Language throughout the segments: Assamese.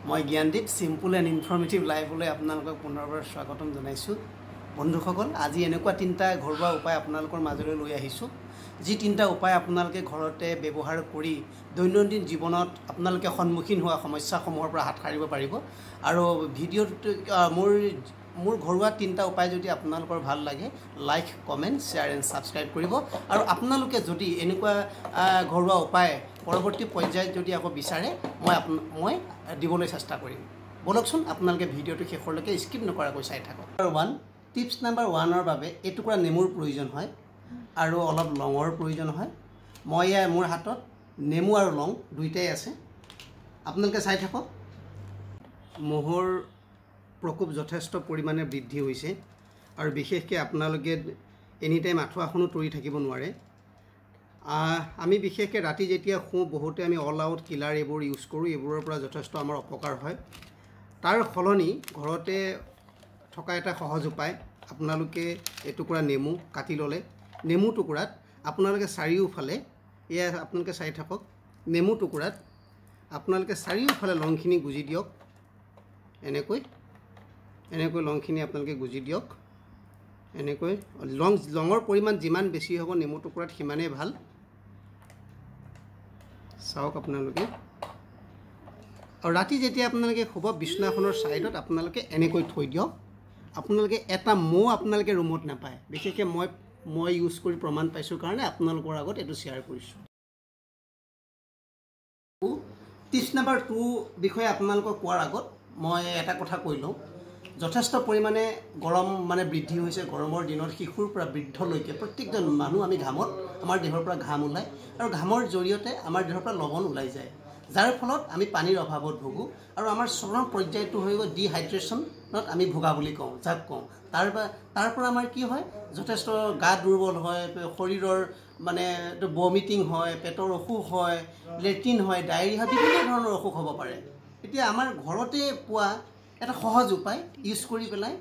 মই জ্ঞানদীপ সিম্পল এণ্ড ইনফৰ্মেটিভ লাইভলৈ আপোনালোকক পুনৰবাৰ স্বাগতম জনাইছোঁ। বন্ধুসকল, আজি এনেকুৱা তিনিটা ঘৰুৱা উপায় আপোনালোকৰ মাজলৈ লৈ আহিছোঁ, যি তিনিটা উপায় আপোনালোকে ঘৰতে ব্যৱহাৰ কৰি দৈনন্দিন জীৱনত আপোনালোকে সন্মুখীন হোৱা সমস্যাসমূহৰ পৰা হাত সাৰিব পাৰিব। আৰু ভিডিঅ'টো মোৰ ঘৰুৱা তিনিটা উপায় যদি আপোনালোকৰ ভাল লাগে, like, comment, share and subscribe কৰিব। আৰু আপোনালোকে যদি এনেকুৱা ঘৰুৱা উপায় পৰৱৰ্তী পৰ্যায়ত যদি আকৌ বিচাৰে, মই দিবলৈ চেষ্টা কৰিম। বলকচোন আপোনালোকে ভিডিঅ'টো শেষলৈকে স্কিপ নকৰাকৈ চাই থাকক। টিপছ নাম্বাৰ 1ৰ বাবে এটুকুৰা নেমুৰ প্ৰয়োজন হয় আৰু অলপ লঙৰ প্ৰয়োজন হয়। মই মোৰ হাতত নেমু আৰু লং দুইটাই আছে, আপোনালোকে চাই থাকক। মহৰ প্ৰকোপ যথেষ্ট পৰিমাণে বৃদ্ধি হৈছে আৰু বিশেষকৈ আপোনালোকে এনি টাইম আঁঠুৱাখনো তৰি থাকিব নোৱাৰে। আমি বিশেষকৈ ৰাতি যেতিয়া শুওঁ, বহুতে আমি অল আউট কিলাৰ এইবোৰ ইউজ কৰোঁ, এইবোৰৰ পৰা যথেষ্ট আমাৰ অপকাৰ হয়। তাৰ সলনি ঘৰতে থকা এটা সহজ উপায়, আপোনালোকে এটুকুৰা নেমু কাটি ল'লে, নেমু টুকুৰাত আপোনালোকে চাৰিওফালে, এয়া আপোনালোকে চাই থাকক, নেমু টুকুৰাত আপোনালোকে চাৰিওফালে লংখিনি গুজি দিয়ক। এনেকৈ লংখিনি আপোনালোকে গুজি দিয়ক। এনেকৈ লঙৰ পৰিমাণ যিমান বেছি হ'ব নেমু টুকুৰাত সিমানেই ভাল। চাওক আপোনালোকে। আৰু ৰাতি যেতিয়া আপোনালোকে শুব, বিছনাখনৰ ছাইডত আপোনালোকে এনেকৈ থৈ দিয়ক। আপোনালোকে এটা মৌ আপোনালোকে ৰুমত নাপায়। বিশেষকৈ মই ইউজ কৰি প্ৰমাণ পাইছোঁ কাৰণে আপোনালোকৰ আগত এইটো শ্বেয়াৰ কৰিছোঁ। টিপছ নাম্বাৰ 2 বিষয়ে আপোনালোকক কোৱাৰ আগত মই এটা কথা কৈ লওঁ। যথেষ্ট পৰিমাণে গৰম বৃদ্ধি হৈছে। গৰমৰ দিনত শিশুৰ পৰা বৃদ্ধলৈকে প্ৰত্যেকজন মানুহ আমি ঘামত, আমাৰ দেহৰ পৰা ঘাম ওলায় আৰু ঘামৰ জৰিয়তে আমাৰ দেহৰ পৰা লৱণ ওলাই যায়, যাৰ ফলত আমি পানীৰ অভাৱত ভোগোঁ আৰু আমাৰ চৰম পৰ্যায়টো হৈ গ'ল ডিহাইড্ৰেশ্যনত আমি ভোগা বুলি যাক কওঁ। তাৰ পৰা আমাৰ কি হয়, যথেষ্ট গা দুৰ্বল হয়, শৰীৰৰ বমিটিং হয়, পেটৰ অসুখ হয়, লেট্ৰিন হয়, ডায়েৰিয়া হয়, বিভিন্ন ধৰণৰ অসুখ হ'ব পাৰে। এতিয়া আমাৰ ঘৰতে পোৱা এটা সহজ উপায় ইউজ কৰি পেলাই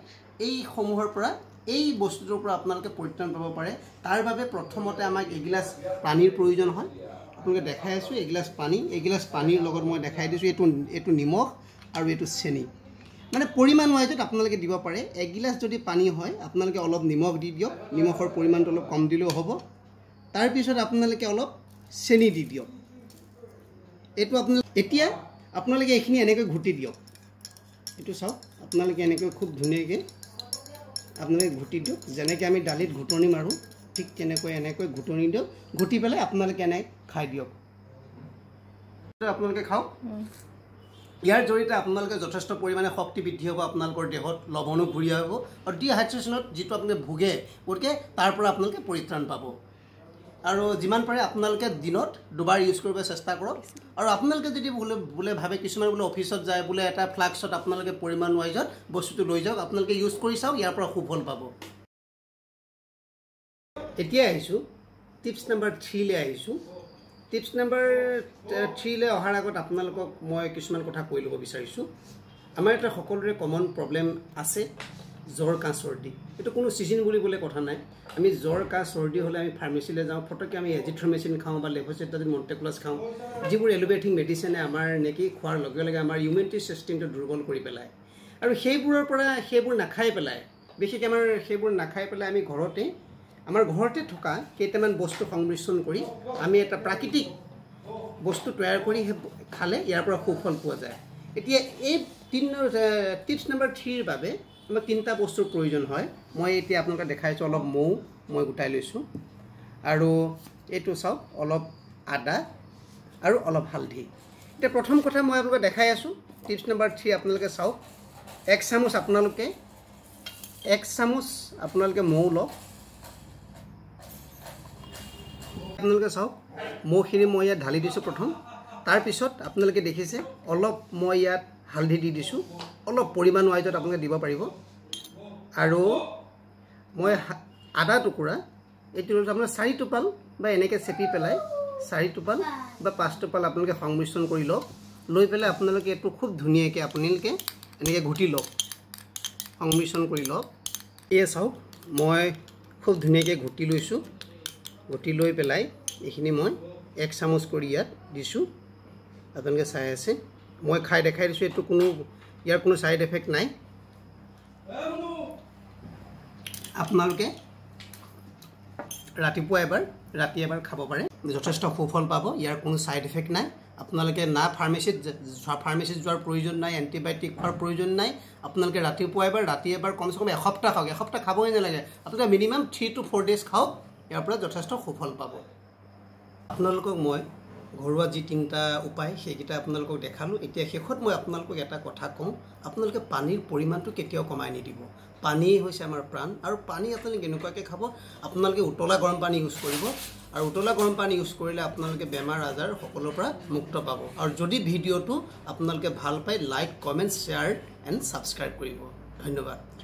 এই বস্তুটোৰ পৰা আপোনালোকে পৰিত্ৰাণ পাব পাৰে। তাৰ বাবে প্ৰথমতে আমাক এগিলাচ পানীৰ প্ৰয়োজন হয়। আপোনালোকে দেখাই আছোঁ, এগিলাচ পানীৰ লগত মই দেখাই দিছোঁ, এইটো নিমখ আৰু এইটো চেনি। পৰিমাণ ৱাইজত আপোনালোকে দিব পাৰে। এগিলাচ যদি পানী হয়, আপোনালোকে অলপ নিমখ দি দিয়ক, নিমখৰ পৰিমাণটো অলপ কম দিলেও হ'ব। তাৰপিছত আপোনালোকে অলপ চেনি দি দিয়ক। এতিয়া আপোনালোকে এইখিনি এনেকৈ ঘুটি দিয়ক। এইটো চাওক, আপোনালোকে এনেকৈ খুব ধুনীয়াকৈ আপোনালোকে ঘুটি দিয়ক। যেনেকৈ আমি দালিত ঘুটনি মাৰোঁ, ঠিক তেনেকৈ এনেকৈ ঘুটনি দিয়ক। ঘুটি পেলাই আপোনালোকে এনেকৈ খাই দিয়ক। আপোনালোকে খাওক। ইয়াৰ জৰিয়তে আপোনালোকে যথেষ্ট পৰিমাণে শক্তি বৃদ্ধি হ'ব, আপোনালোকৰ দেহত লৱণো ঘূৰি আহিব আৰু ডিহাইড্ৰেশ্যনত যিটো আপোনালোকে ভোগে, গতিকে তাৰ পৰা আপোনালোকে পৰিত্ৰাণ পাব। আৰু যিমান পাৰে আপোনালোকে দিনত দুবাৰ ইউজ কৰিব চেষ্টা কৰক। আৰু আপোনালোকে যদি বোলে ভাবে, কিছুমান অফিচত যায়, এটা ফ্লাক্সত আপোনালোকে পৰিমাণ ৱাইজত বস্তুটো লৈ যাওক, আপোনালোকে ইউজ কৰি চাওক, ইয়াৰ পৰা সুফল পাব। এতিয়া আহিছোঁ টিপছ নাম্বাৰ 3লৈ আহিছোঁ। টিপছ নাম্বাৰ 3লৈ অহাৰ আগত আপোনালোকক মই কিছুমান কথা কৈ ল'ব বিচাৰিছোঁ। আমাৰ এটা সকলোৰে কমন প্ৰব্লেম আছে, জ্বৰ, কাহ, চৰ্দি। এইটো কোনো ছিজন বুলিবলৈ কথা নাই। আমি জ্বৰ, কাহ, চৰ্দি হ'লে আমি ফাৰ্মেচিলৈ যাওঁ, ফটককৈ আমি এজিথ্ৰ'মেচিন খাওঁ বা লেভোচিট্ৰাজিন, মণ্টেকুলাছ খাওঁ, যিবোৰ এলোপেথিক মেডিচিনে আমাৰ খোৱাৰ লগে লগে আমাৰ ইমিউনিটি ছিষ্টেমটো দুৰ্বল কৰি পেলায়। আৰু সেইবোৰ নাখাই পেলাই, বিশেষকৈ সেইবোৰ নাখাই পেলাই আমি আমাৰ ঘৰতে থকা কেইটামান বস্তু সংমিশ্ৰণ কৰি আমি এটা প্ৰাকৃতিক বস্তু তৈয়াৰ কৰি খালে ইয়াৰ পৰা সুফল পোৱা যায়। এতিয়া এই টিপছ নাম্বাৰ 3ৰ বাবে আমাক 3টা বস্তুৰ প্ৰয়োজন হয়। মই এতিয়া আপোনালোকে দেখাইছোঁ, অলপ মৌ মই গোটাই লৈছোঁ, আৰু এইটো চাওক, অলপ আদা আৰু অলপ হালধি। এতিয়া প্ৰথম কথা মই আপোনালোকে দেখাই আছোঁ, টিপছ নাম্বাৰ 3 আপোনালোকে চাওক। 1 চামুচ আপোনালোকে মৌ লওক। আপোনালোকে চাওক, মৌখিনি মই ইয়াত ঢালি দিছোঁ প্ৰথম। তাৰপিছত আপোনালোকে দেখিছে অলপ মই ইয়াত হালধি দি দিছোঁ, অলপ পৰিমাণ ৱাইজত আপোনালোকে দিব পাৰিব। আৰু মই আদা টুকুৰা, এইটো আপোনাৰ 4 টোপাল বা এনেকৈ চেপি পেলাই 4 টোপাল বা 5 টোপাল আপোনালোকে সংমিশ্ৰণ কৰি লওক। লৈ পেলাই আপোনালোকে এইটো খুব ধুনীয়াকৈ এনেকৈ ঘুটি লওক, সংমিশ্ৰণ কৰি লওক। এয়া চাওক, মই খুব ধুনীয়াকৈ ঘুটি লৈছোঁ। ঘুটি লৈ পেলাই এইখিনি মই 1 চামুচ কৰি ইয়াত দিছোঁ, আপোনালোকে চাই আছে। মই খাই দেখাই দিছোঁ এইটো ইয়াৰ কোনো সাইড এফেক্ট নাই আপোনালোকে ৰাতিপুৱা এবাৰ ৰাতি এবাৰ খাব পাৰে যথেষ্ট সুফল পাব ইয়াৰ কোনো সাইড এফেক্ট নাই আপোনালোকে না ফাৰ্মেসিত যোৱাৰ প্ৰয়োজন নাই এন্টিবায়োটিক খোৱাৰ প্ৰয়োজন নাই আপোনালোকে ৰাতিপুৱা এবাৰ ৰাতি এবাৰ কমসে কম এসপ্তাহ খাওক এসপ্তাহ খাবই নালাগে আপোনালোকে মিনিমাম 3 to 4 days খাওক ইয়াৰ পৰা যথেষ্ট সুফল পাব আপোনালোকক মই ঘৰুৱা যি তিনটা উপায় সেইকেইটা আপোনালোকক দেখালোঁ এতিয়া শেষত মই আপোনালোকক এটা কথা কওঁ আপোনালোকে পানীৰ পৰিমাণটো কেতিয়াও কমাই নিদিব পানী হৈছে আমাৰ প্ৰাণ আৰু পানী আপোনালোকে কেনেকুৱাকৈ খাব আপোনালোকে উতলা গৰম পানী ইউজ কৰিব আৰু উতলা গৰম পানী ইউজ কৰিলে আপোনালোকে বেমাৰ আজাৰ সকলোৰ পৰা মুক্ত পাব আৰু যদি ভিডিঅ'টো আপোনালোকে ভাল পায় like comment share and subscribe কৰিব ধন্যবাদ